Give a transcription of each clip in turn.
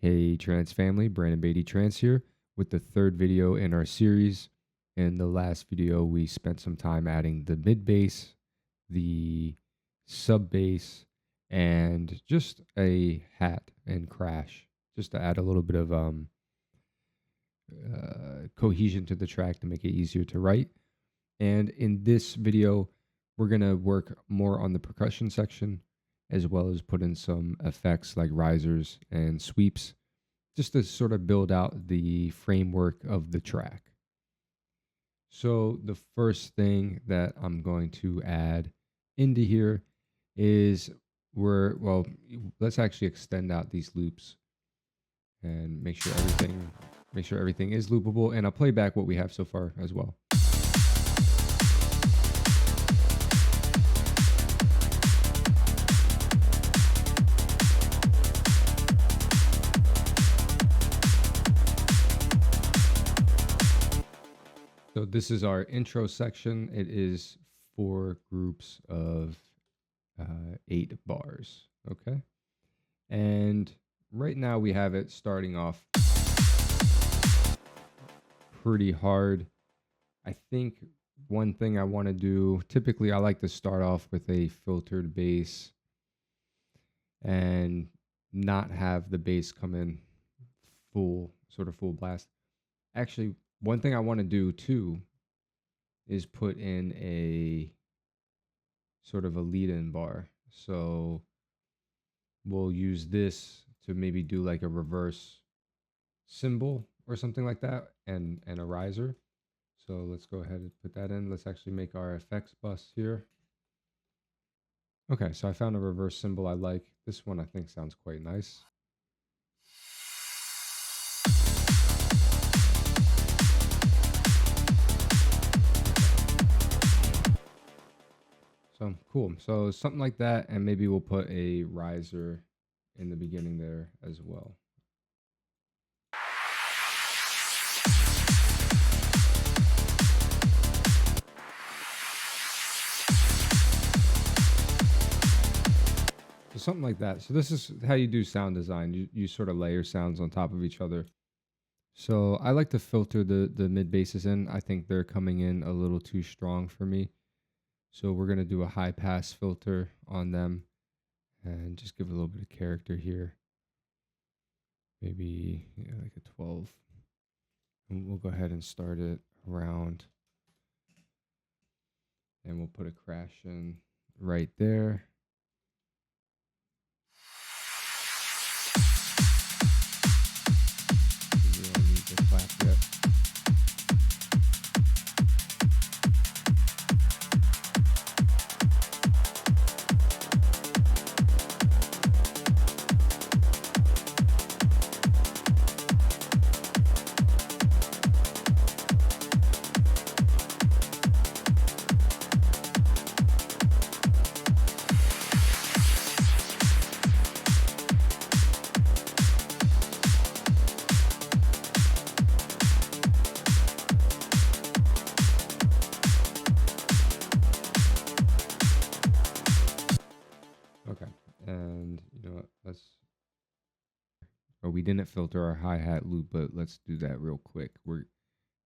Hey Trance family, Brandon Beatty Trance here with the third video in our series. In the last video, we spent some time adding the mid bass, the sub bass, and just a hat and crash, just to add a little bit of cohesion to the track to make it easier to write. And in this video, we're going to work more on the percussion section, as well as put in some effects like risers and sweeps, just to sort of build out the framework of the track. So the first thing that I'm going to add into here is let's actually extend out these loops and make sure everything is loopable, and I'll play back what we have so far as well. So this is our intro section. It is 4 groups of 8 bars, okay? And right now we have it starting off pretty hard. I think one thing I want to do, typically I like to start off with a filtered bass and not have the bass come in full blast. Actually, one thing I want to do too is put in a sort of a lead-in bar. So we'll use this to maybe do like a reverse cymbal or something like that, and a riser. So let's go ahead and put that in. Let's actually make our effects bus here. Okay, so I found a reverse cymbal I like. This one I think sounds quite nice. So cool. So something like that, and maybe we'll put a riser in the beginning there as well. So something like that. So this is how you do sound design. You sort of layer sounds on top of each other. So I like to filter the mid basses in. I think they're coming in a little too strong for me. So we're going to do a high pass filter on them and just give a little bit of character here. Maybe like a 12. And we'll go ahead and start it around. And we'll put a crash in right there. We don't need the clap yet. Okay, and you know what, we didn't filter our hi-hat loop, but let's do that real quick. We're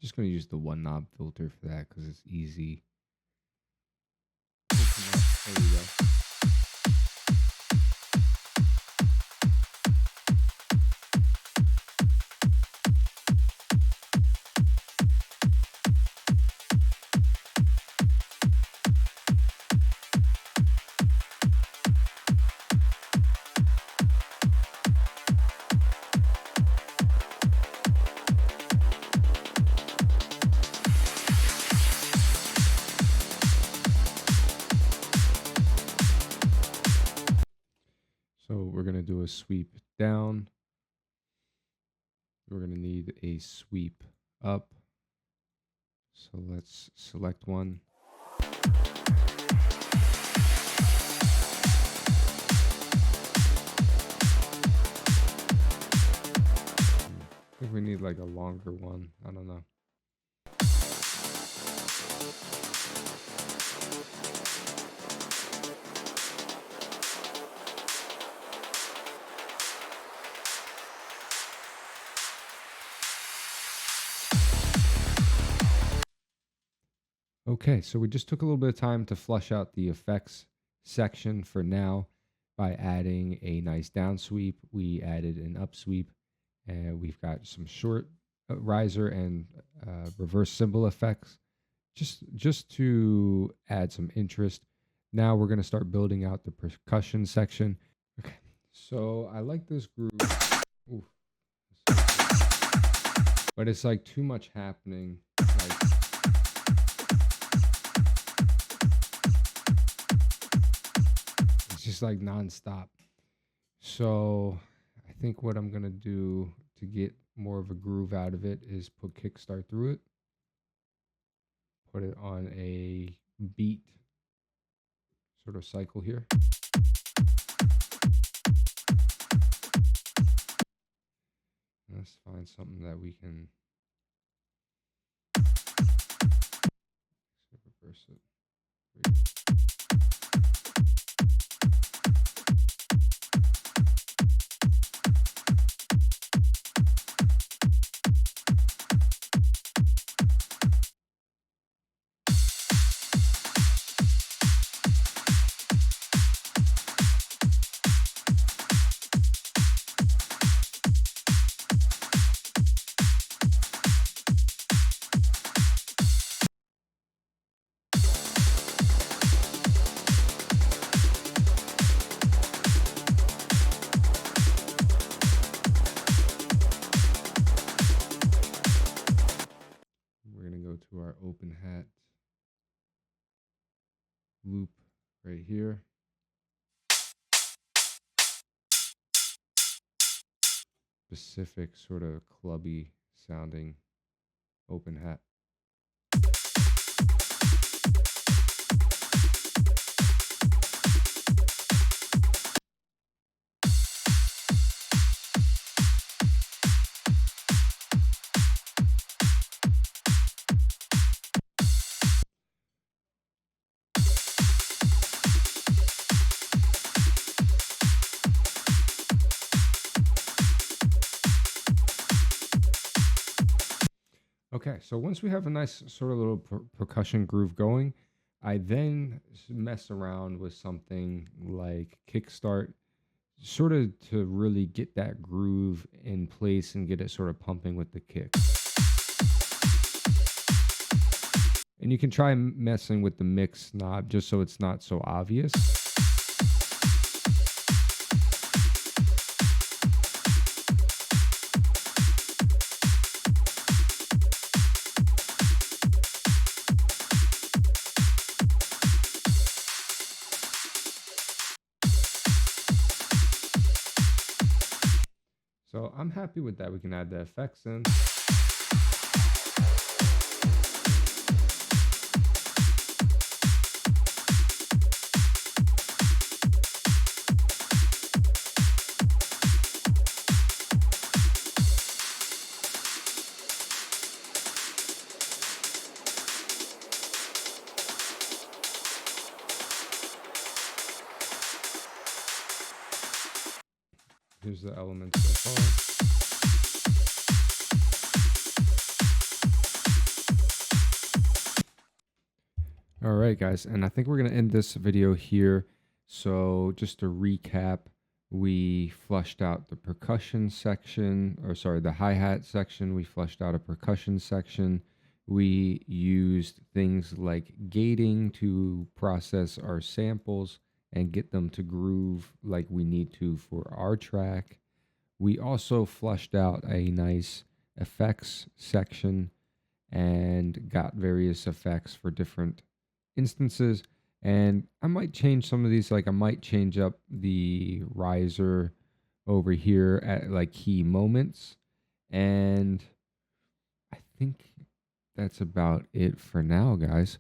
just going to use the one knob filter for that because it's easy. There we go. So we're going to do a sweep down. We're going to need a sweep up. So let's select one. I think we need like a longer one. I don't know. Okay, so we just took a little bit of time to flush out the effects section for now by adding a nice down sweep. We added an up sweep, and we've got some short riser and reverse cymbal effects just to add some interest. Now we're going to start building out the percussion section. Okay, so I like this groove. Ooh, but it's like too much happening. Like, it's just like nonstop. So I think what I'm gonna do to get more of a groove out of it is put kickstart through it, put it on a beat sort of cycle here. Let's find something that we can reverse it. There we go. We're going to go to our open hat loop right here. Specific sort of clubby sounding open hat. Okay, so once we have a nice sort of little percussion groove going, I then mess around with something like kickstart, sort of to really get that groove in place and get it sort of pumping with the kick. And you can try messing with the mix knob just so it's not so obvious. So I'm happy with that. We can add the effects in. Here's the elements so far. All right, guys, and I think we're going to end this video here. So just to recap, we flushed out the percussion section, or sorry, the hi-hat section. We flushed out a percussion section. We used things like gating to process our samples and get them to groove like we need to for our track. We also flushed out a nice effects section and got various effects for different instances. And I might change some of these, like I might change up the riser over here at like key moments. And I think that's about it for now, guys.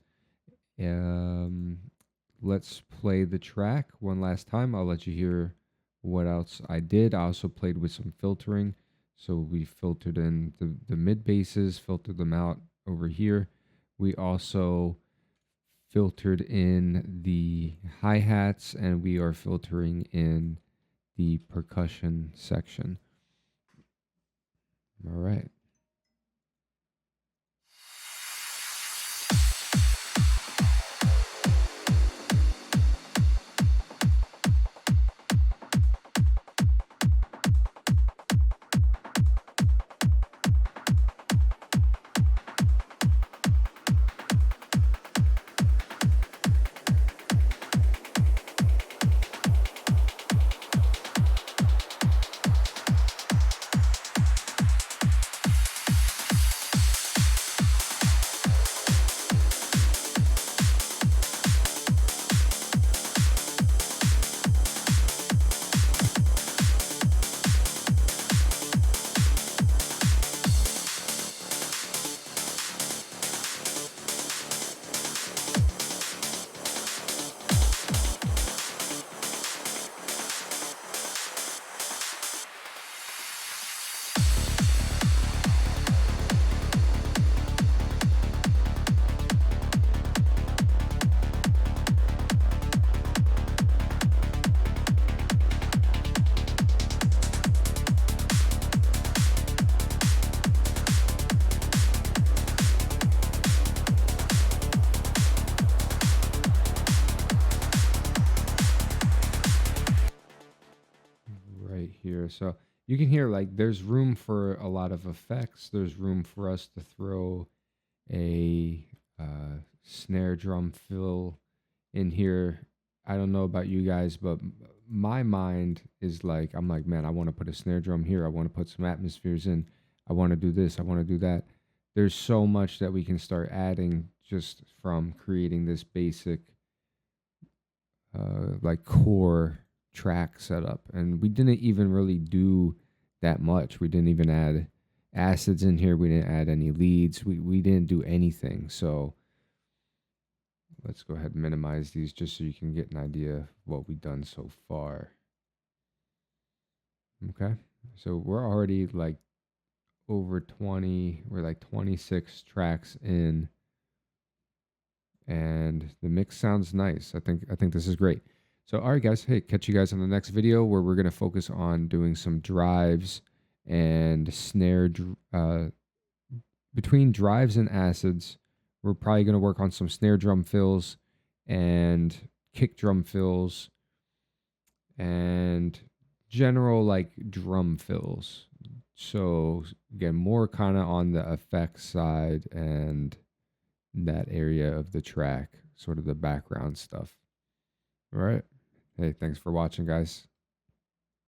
Let's play the track one last time. I'll let you hear what else I did. I also played with some filtering. So we filtered in the mid basses, filtered them out over here. We also filtered in the hi-hats, and we are filtering in the percussion section. All right. So you can hear like there's room for a lot of effects. There's room for us to throw a snare drum fill in here. I don't know about you guys, but my mind is like, I'm like, man, I want to put a snare drum here. I want to put some atmospheres in. I want to do this. I want to do that. There's so much that we can start adding just from creating this basic, like core track setup. And we didn't even really do that much. We didn't even add acids in here. We didn't add any leads. We didn't do anything. So let's go ahead and minimize these just so you can get an idea of what we've done so far. Okay. So we're already like over 20, we're like 26 tracks in, and the mix sounds nice. I think this is great. So all right guys, hey, catch you guys on the next video where we're going to focus on doing some drives and between drives and acids. We're probably going to work on some snare drum fills and kick drum fills and general like drum fills. So again, more kind of on the effects side and that area of the track, sort of the background stuff. All right. Hey, thanks for watching, guys.